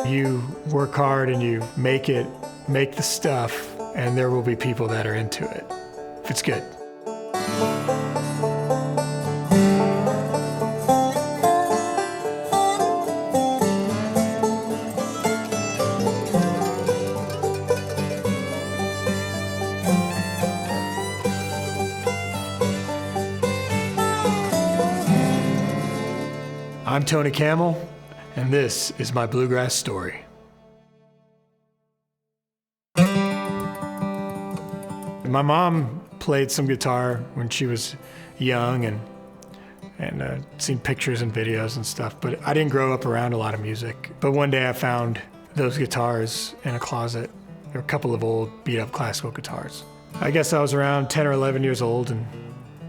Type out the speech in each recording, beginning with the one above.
You work hard and you make the stuff, and there will be people that are into it, if it's good. I'm Tony Kamel, and this is my Bluegrass Story. My mom played some guitar when she was young and seen pictures and videos and stuff, but I didn't grow up around a lot of music. But one day I found those guitars in a closet. There were a couple of old beat-up classical guitars. I guess I was around 10 or 11 years old and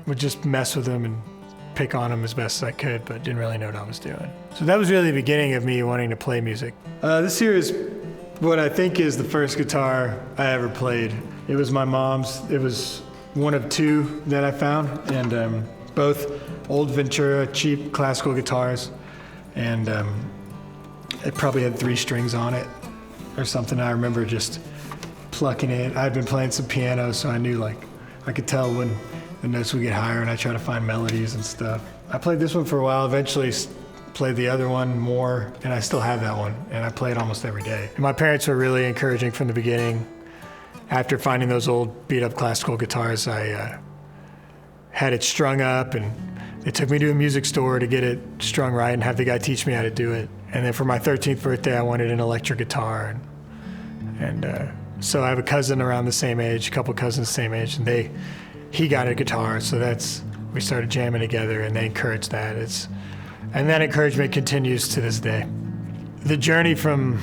would just mess with them and pick on them as best as I could, but didn't really know what I was doing. So that was really the beginning of me wanting to play music. This here is what I think is the first guitar I ever played. It was my mom's. It was one of two that I found, and both old Ventura, cheap classical guitars, and it probably had 3 strings on it or something. I remember just plucking it. I'd been playing some piano, so I knew, like, I could tell when the notes would get higher, and I try to find melodies and stuff. I played this one for a while, eventually played the other one more, and I still have that one, and I play it almost every day. And my parents were really encouraging from the beginning. After finding those old beat-up classical guitars, I had it strung up, and they took me to a music store to get it strung right and have the guy teach me how to do it. And then for my 13th birthday, I wanted an electric guitar, and so I have a cousin around the same age, a couple cousins the same age, and he got a guitar, so we started jamming together, and they encouraged that. And that encouragement continues to this day. The journey from,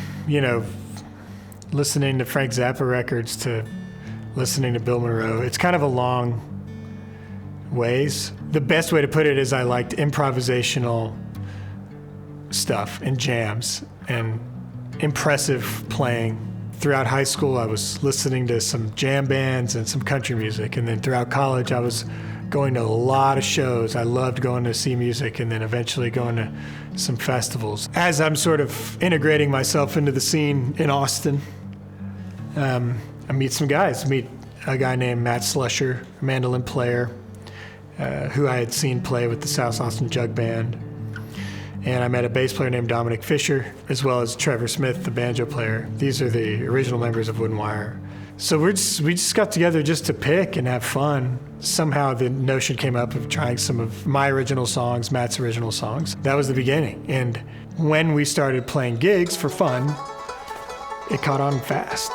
listening to Frank Zappa records to listening to Bill Monroe, it's kind of a long ways. The best way to put it is I liked improvisational stuff and jams and impressive playing. Throughout high school, I was listening to some jam bands and some country music. And then throughout college, I was going to a lot of shows. I loved going to see music and then eventually going to some festivals. As I'm sort of integrating myself into the scene in Austin, I meet some guys. I meet a guy named Matt Slusher, a mandolin player, who I had seen play with the South Austin Jug Band. And I met a bass player named Dominic Fisher, as well as Trevor Smith, the banjo player. These are the original members of Wood and Wire. So we just got together just to pick and have fun. Somehow the notion came up of trying some of my original songs, Matt's original songs. That was the beginning. And when we started playing gigs for fun, it caught on fast.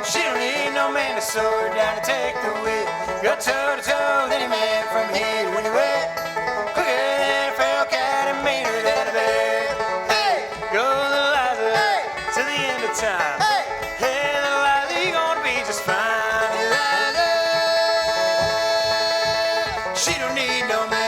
She don't need no man to sew her down to take the wheel. Go toe to toe with any man from here to anywhere. Quicker than a feral cat and meaner than a bear. Hey, go little Liza, hey, to the end of time. Hey, hey little Liza, you gonna be just fine. Liza, she don't need no man.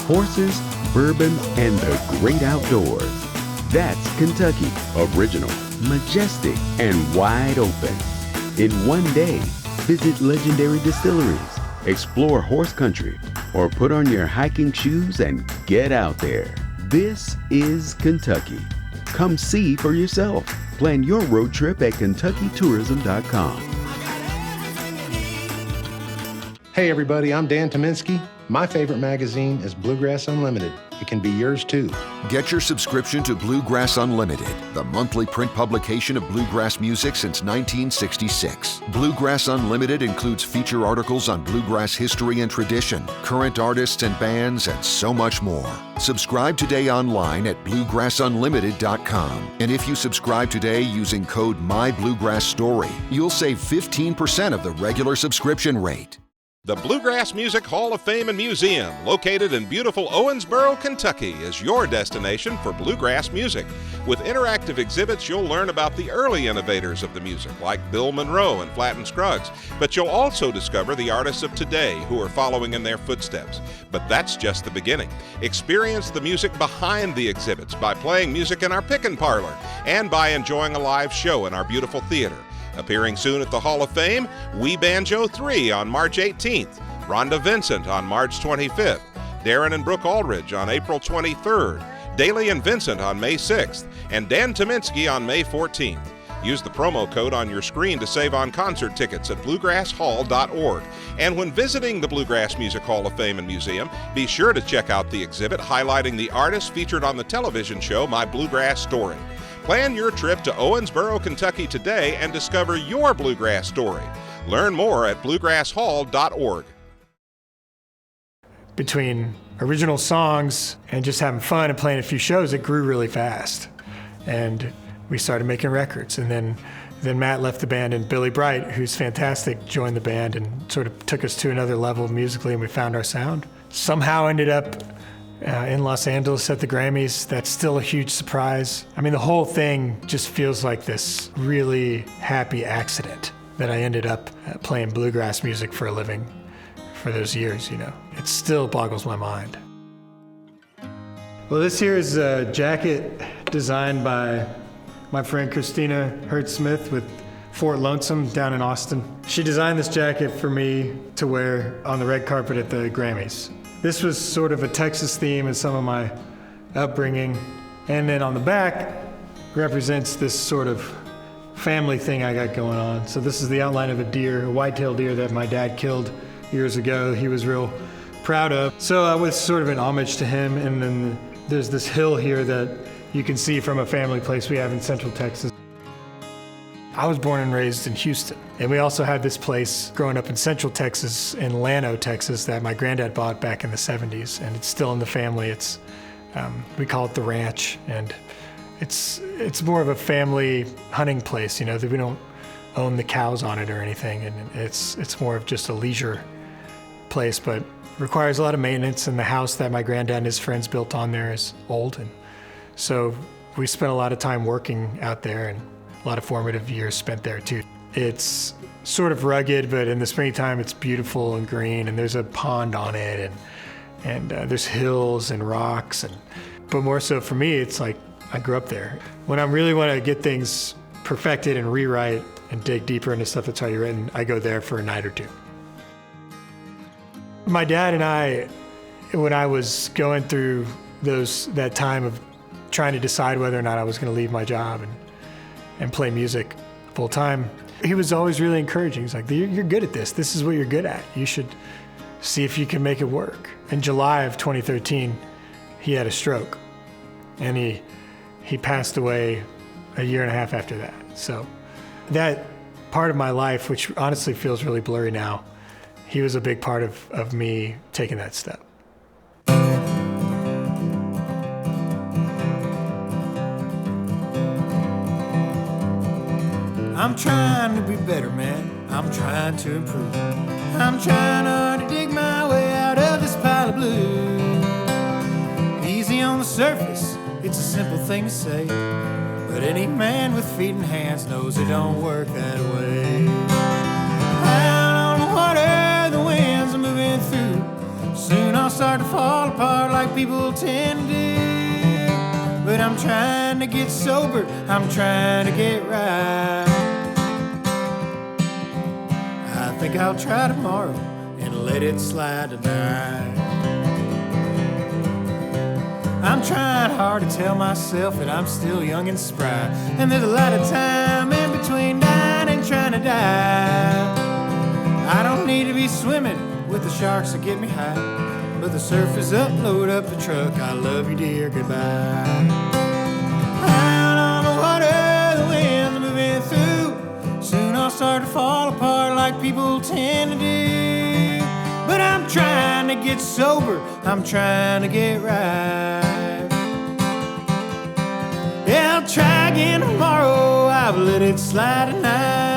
horses, bourbon, and the great outdoors. That's Kentucky, original, majestic, and wide open. In one day, visit legendary distilleries, explore horse country, or put on your hiking shoes and get out there. This is Kentucky. Come see for yourself. Plan your road trip at KentuckyTourism.com. Hey everybody, I'm Dan Tominski. My favorite magazine is Bluegrass Unlimited. It can be yours too. Get your subscription to Bluegrass Unlimited, the monthly print publication of bluegrass music since 1966. Bluegrass Unlimited includes feature articles on bluegrass history and tradition, current artists and bands, and so much more. Subscribe today online at bluegrassunlimited.com. And if you subscribe today using code MyBluegrassStory, you'll save 15% of the regular subscription rate. The Bluegrass Music Hall of Fame and Museum, located in beautiful Owensboro, Kentucky, is your destination for bluegrass music. With interactive exhibits, you'll learn about the early innovators of the music, like Bill Monroe and Flatt & Scruggs. But you'll also discover the artists of today who are following in their footsteps. But that's just the beginning. Experience the music behind the exhibits by playing music in our pick-and parlor and by enjoying a live show in our beautiful theater. Appearing soon at the Hall of Fame, We Banjo 3 on March 18th, Rhonda Vincent on March 25th, Darren and Brooke Aldridge on April 23rd, Daly and Vincent on May 6th, and Dan Tominski on May 14th. Use the promo code on your screen to save on concert tickets at bluegrasshall.org. And when visiting the Bluegrass Music Hall of Fame and Museum, be sure to check out the exhibit highlighting the artists featured on the television show My Bluegrass Story. Plan your trip to Owensboro, Kentucky today and discover your bluegrass story. Learn more at bluegrasshall.org. Between original songs and just having fun and playing a few shows, it grew really fast. And we started making records. And then Matt left the band, and Billy Bright, who's fantastic, joined the band and sort of took us to another level musically, and we found our sound. Somehow ended up in Los Angeles at the Grammys. That's still a huge surprise. I mean, the whole thing just feels like this really happy accident that I ended up playing bluegrass music for a living for those years, you know. It still boggles my mind. Well, this here is a jacket designed by my friend Christina Hurd-Smith with Fort Lonesome down in Austin. She designed this jacket for me to wear on the red carpet at the Grammys. This was sort of a Texas theme in some of my upbringing. And then on the back represents this sort of family thing I got going on. So this is the outline of a deer, a white-tailed deer that my dad killed years ago. He was real proud of. So I was sort of an homage to him. And then there's this hill here that you can see from a family place we have in Central Texas. I was born and raised in Houston, and we also had this place growing up in Central Texas, in Llano, Texas, that my granddad bought back in the 70s, and it's still in the family. It's we call it the ranch, and it's more of a family hunting place, you know, that we don't own the cows on it or anything, and it's more of just a leisure place, but requires a lot of maintenance, and the house that my granddad and his friends built on there is old, and so we spent a lot of time working out there, and a lot of formative years spent there too. It's sort of rugged, but in the springtime it's beautiful and green, and there's a pond on it, and there's hills and rocks, but more so for me, it's like I grew up there. When I really want to get things perfected and rewrite and dig deeper into stuff that's already written, I go there for a night or two. My dad and I, when I was going through that time of trying to decide whether or not I was going to leave my job and play music full time, he was always really encouraging. He's like, you're good at this. This is what you're good at. You should see if you can make it work. In July of 2013, he had a stroke, and he passed away a year and a half after that. So that part of my life, which honestly feels really blurry now, he was a big part of me taking that step. I'm trying to be better, man. I'm trying to improve. I'm trying to dig my way out of this pile of blue. Easy on the surface, it's a simple thing to say, but any man with feet and hands knows it don't work that way. Out on the water, the winds are moving through. Soon I'll start to fall apart like people tend to do. But I'm trying to get sober, I'm trying to get right. I think I'll try tomorrow and let it slide tonight. I'm trying hard to tell myself that I'm still young and spry, and there's a lot of time in between dying and trying to die. I don't need to be swimming with the sharks that get me high, but the surf is up, load up the truck, I love you dear, goodbye. Out on the water, the wind's moving through. Soon I'll start to fall apart like people tend to do. But I'm trying to get sober, I'm trying to get right. Yeah, I'll try again tomorrow, I've let it slide tonight.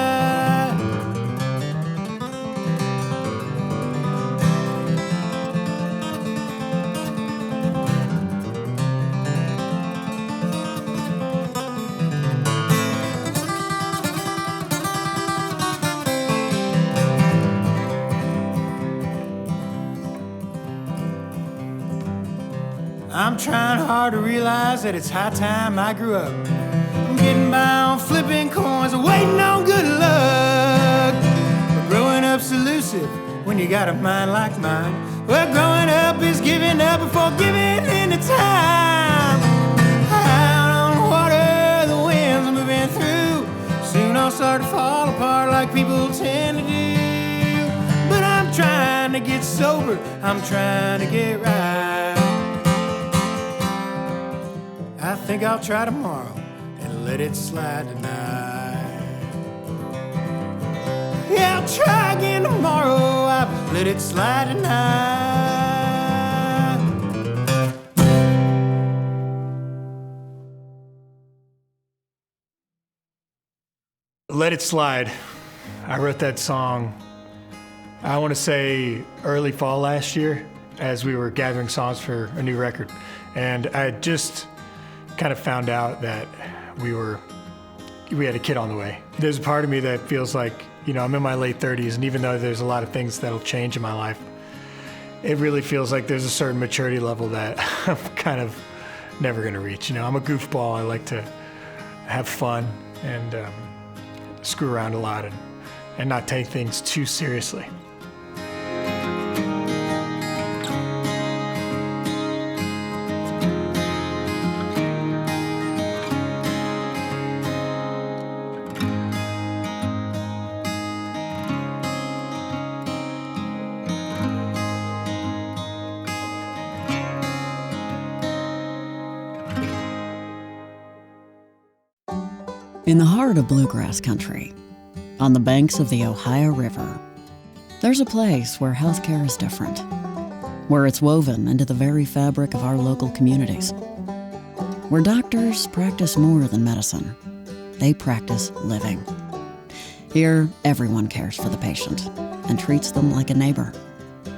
I'm trying hard to realize that it's high time I grew up. I'm getting by on flipping coins and waiting on good luck. But growing up's elusive when you got a mind like mine. Well, growing up is giving up before giving into time. Out on the water, the wind's moving through. Soon I'll start to fall apart like people tend to do. But I'm trying to get sober, I'm trying to get right. I think I'll try tomorrow and let it slide tonight. Yeah, I'll try again tomorrow, I'll let it slide tonight. Let It Slide. I wrote that song, I want to say early fall last year as we were gathering songs for a new record. And I just kind of found out that we had a kid on the way. There's a part of me that feels like, I'm in my late 30s, and even though there's a lot of things that'll change in my life, it really feels like there's a certain maturity level that I'm kind of never gonna reach. I'm a goofball, I like to have fun and screw around a lot and not take things too seriously. In the heart of bluegrass country, on the banks of the Ohio River, there's a place where healthcare is different, where it's woven into the very fabric of our local communities, where doctors practice more than medicine. They practice living. Here, everyone cares for the patient and treats them like a neighbor,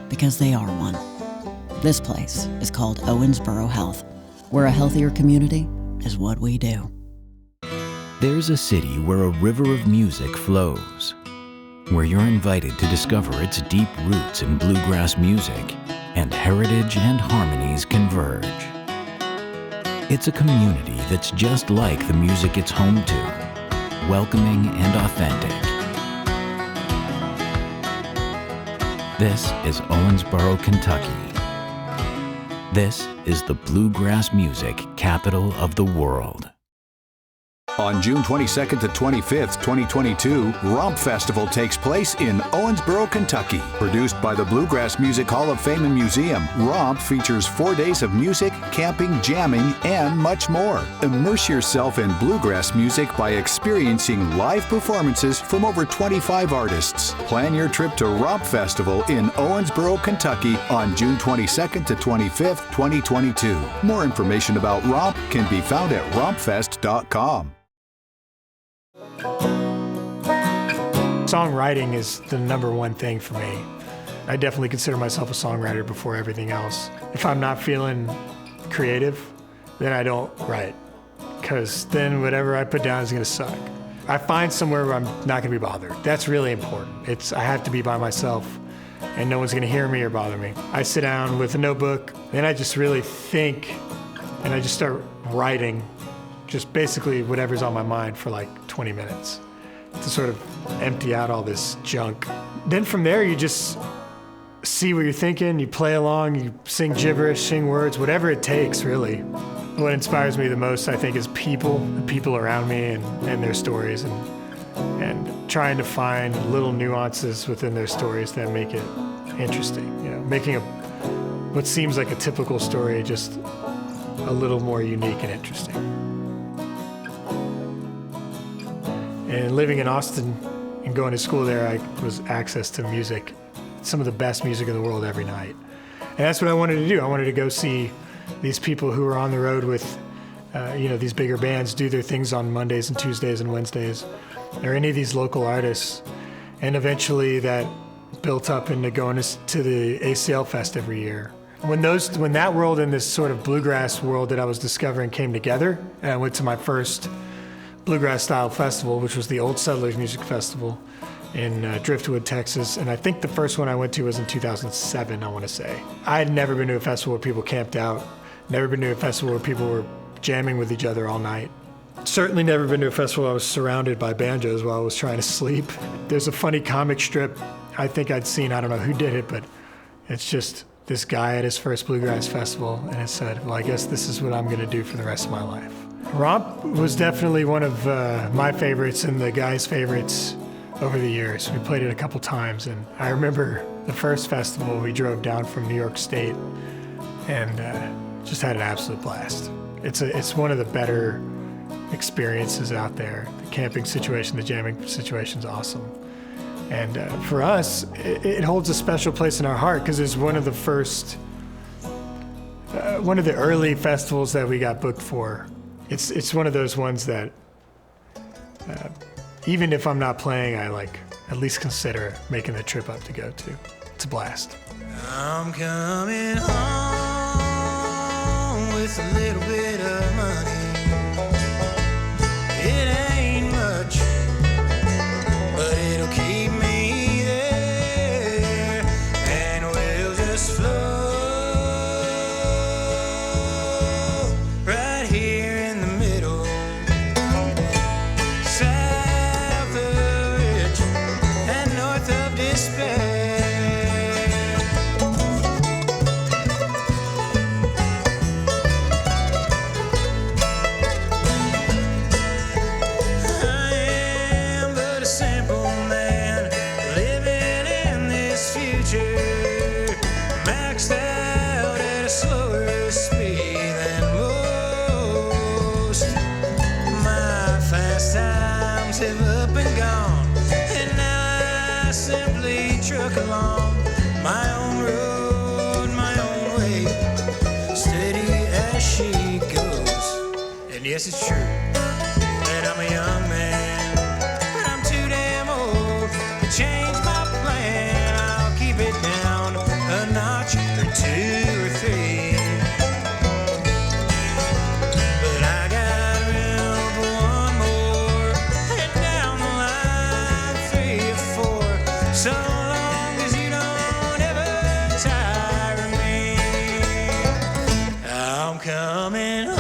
because they are one. This place is called Owensboro Health, where a healthier community is what we do. There's a city where a river of music flows, where you're invited to discover its deep roots in bluegrass music and heritage and harmonies converge. It's a community that's just like the music it's home to, welcoming and authentic. This is Owensboro, Kentucky. This is the bluegrass music capital of the world. On June 22nd to 25th, 2022, Romp Festival takes place in Owensboro, Kentucky. Produced by the Bluegrass Music Hall of Fame and Museum, Romp features 4 days of music, camping, jamming, and much more. Immerse yourself in bluegrass music by experiencing live performances from over 25 artists. Plan your trip to Romp Festival in Owensboro, Kentucky on June 22nd to 25th, 2022. More information about Romp can be found at rompfest.com. Songwriting is the number one thing for me. I definitely consider myself a songwriter before everything else. If I'm not feeling creative, then I don't write, because then whatever I put down is gonna suck. I find somewhere where I'm not gonna be bothered. That's really important. I have to be by myself and no one's gonna hear me or bother me. I sit down with a notebook, then I just really think, and I just start writing just basically whatever's on my mind for like 20 minutes to sort of empty out all this junk. Then from there, you just see what you're thinking, you play along, you sing gibberish, sing words, whatever it takes, really. What inspires me the most, I think, is people, the people around me and their stories, and trying to find little nuances within their stories that make it interesting. You know, making what seems like a typical story just a little more unique and interesting. And living in Austin and going to school there, I was access to music, some of the best music in the world every night. And that's what I wanted to do. I wanted to go see these people who were on the road with, these bigger bands do their things on Mondays and Tuesdays and Wednesdays, or any of these local artists. And eventually that built up into going to the ACL Fest every year. When that world and this sort of bluegrass world that I was discovering came together, and I went to my first Bluegrass style festival, which was the Old Settlers Music Festival in Driftwood, Texas. And I think the first one I went to was in 2007, I want to say. I had never been to a festival where people camped out, never been to a festival where people were jamming with each other all night. Certainly never been to a festival where I was surrounded by banjos while I was trying to sleep. There's a funny comic strip I think I'd seen, I don't know who did it, but it's just this guy at his first Bluegrass festival, and it said, well, I guess this is what I'm going to do for the rest of my life. Romp was definitely one of my favorites and the guys' favorites over the years. We played it a couple times, and I remember the first festival we drove down from New York State and just had an absolute blast. It's one of the better experiences out there. The camping situation, the jamming situation's awesome. And for us, it holds a special place in our heart because it's one of the first, one of the early festivals that we got booked for. It's one of those ones that even if I'm not playing, I at least consider making the trip up to go to. It's a blast. I'm coming home with a little bit of money. It ain't much, but it'll keep me there, and we'll just flow right here in the middle, south of Ridge and north of Despair. Along my own road, my own way, steady as she goes. And yes, it's true that I'm a young man, but I'm too damn old to change my plan. I'll keep it down a notch or two or three, but I got room for one more, and down the line 3 or 4. So coming home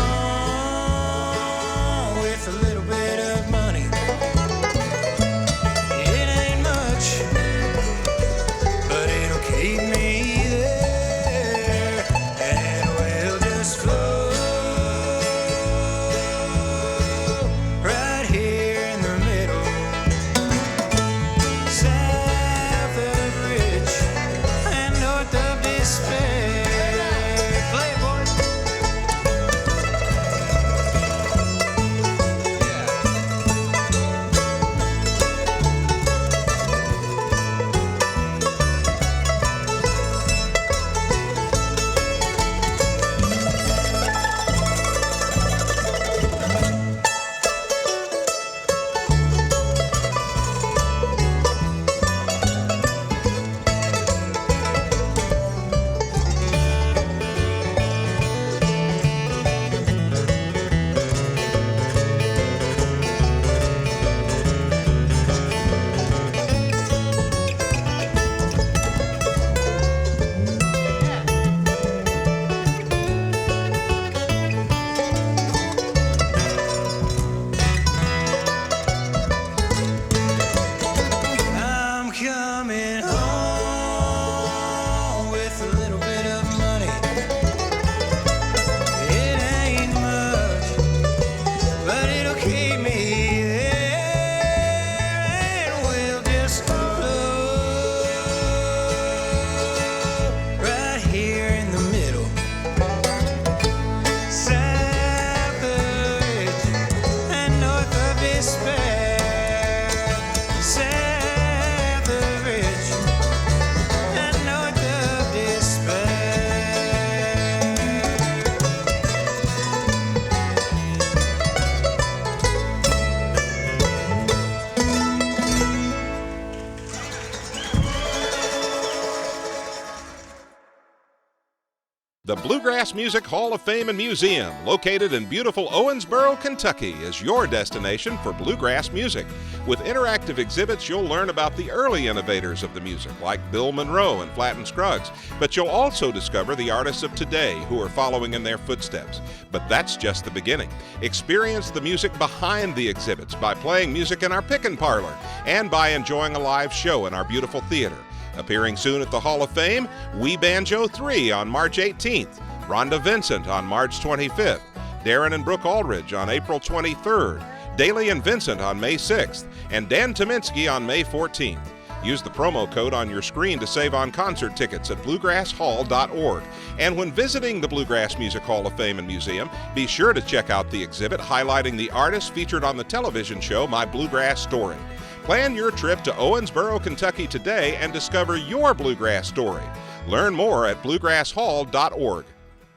The Bluegrass Music Hall of Fame and Museum, located in beautiful Owensboro, Kentucky, is your destination for bluegrass music. With interactive exhibits, you'll learn about the early innovators of the music, like Bill Monroe and Flatt and Scruggs, but you'll also discover the artists of today who are following in their footsteps. But that's just the beginning. Experience the music behind the exhibits by playing music in our pick-and parlor and by enjoying a live show in our beautiful theater. Appearing soon at the Hall of Fame, We Banjo 3 on March 18th, Rhonda Vincent on March 25th, Darren and Brooke Aldridge on April 23rd, Daly and Vincent on May 6th, and Dan Tominski on May 14th. Use the promo code on your screen to save on concert tickets at bluegrasshall.org. And when visiting the Bluegrass Music Hall of Fame and Museum, be sure to check out the exhibit highlighting the artists featured on the television show My Bluegrass Story. Plan your trip to Owensboro, Kentucky today and discover your bluegrass story. Learn more at bluegrasshall.org.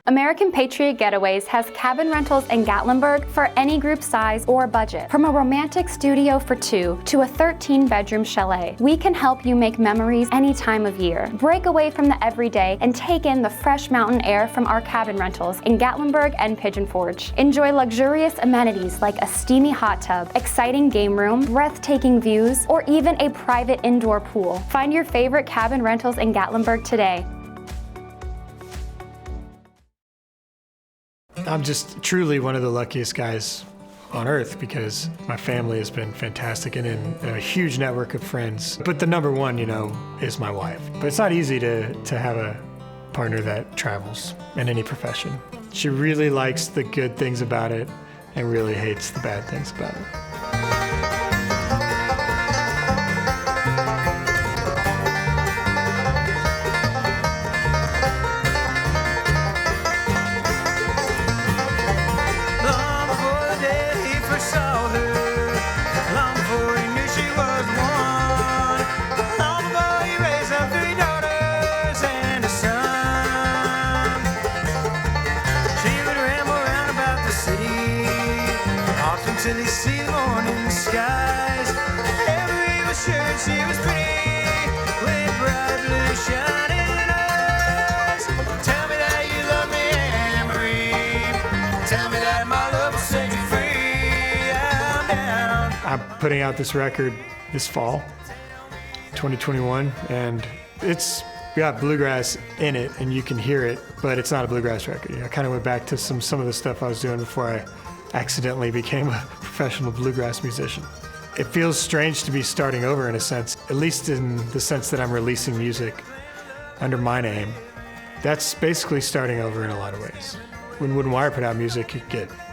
American Patriot Getaways has cabin rentals in Gatlinburg for any group size or budget. From a romantic studio for two to a 13-bedroom chalet, we can help you make memories any time of year. Break away from the everyday and take in the fresh mountain air from our cabin rentals in Gatlinburg and Pigeon Forge. Enjoy luxurious amenities like a steamy hot tub, exciting game room, breathtaking views, or even a private indoor pool. Find your favorite cabin rentals in Gatlinburg today. I'm just truly one of the luckiest guys on earth because my family has been fantastic and in a huge network of friends. But the number one, is my wife. But it's not easy to have a partner that travels in any profession. She really likes the good things about it and really hates the bad things about it. Till they see the morning skies. Every was sure she was pretty, with bright blue shining eyes. Tell me that you love me, Anne-Marie. Tell me that my love will set you free. I'm down. I'm putting out this record this fall, 2021, and it's got bluegrass in it, and you can hear it, but it's not a bluegrass record. I kind of went back to some of the stuff I was doing before I accidentally became a professional bluegrass musician. It feels strange to be starting over in a sense, at least in the sense that I'm releasing music under my name. That's basically starting over in a lot of ways. When Wooden Wire put out music,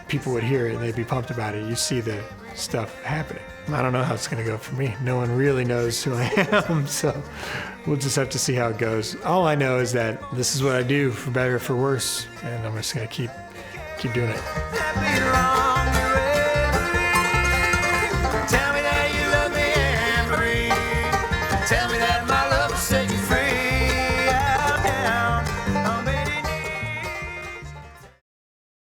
people would hear it and they'd be pumped about it. You see the stuff happening. I don't know how it's gonna go for me. No one really knows who I am, so we'll just have to see how it goes. All I know is that this is what I do, for better or for worse, and I'm just gonna keep doing it.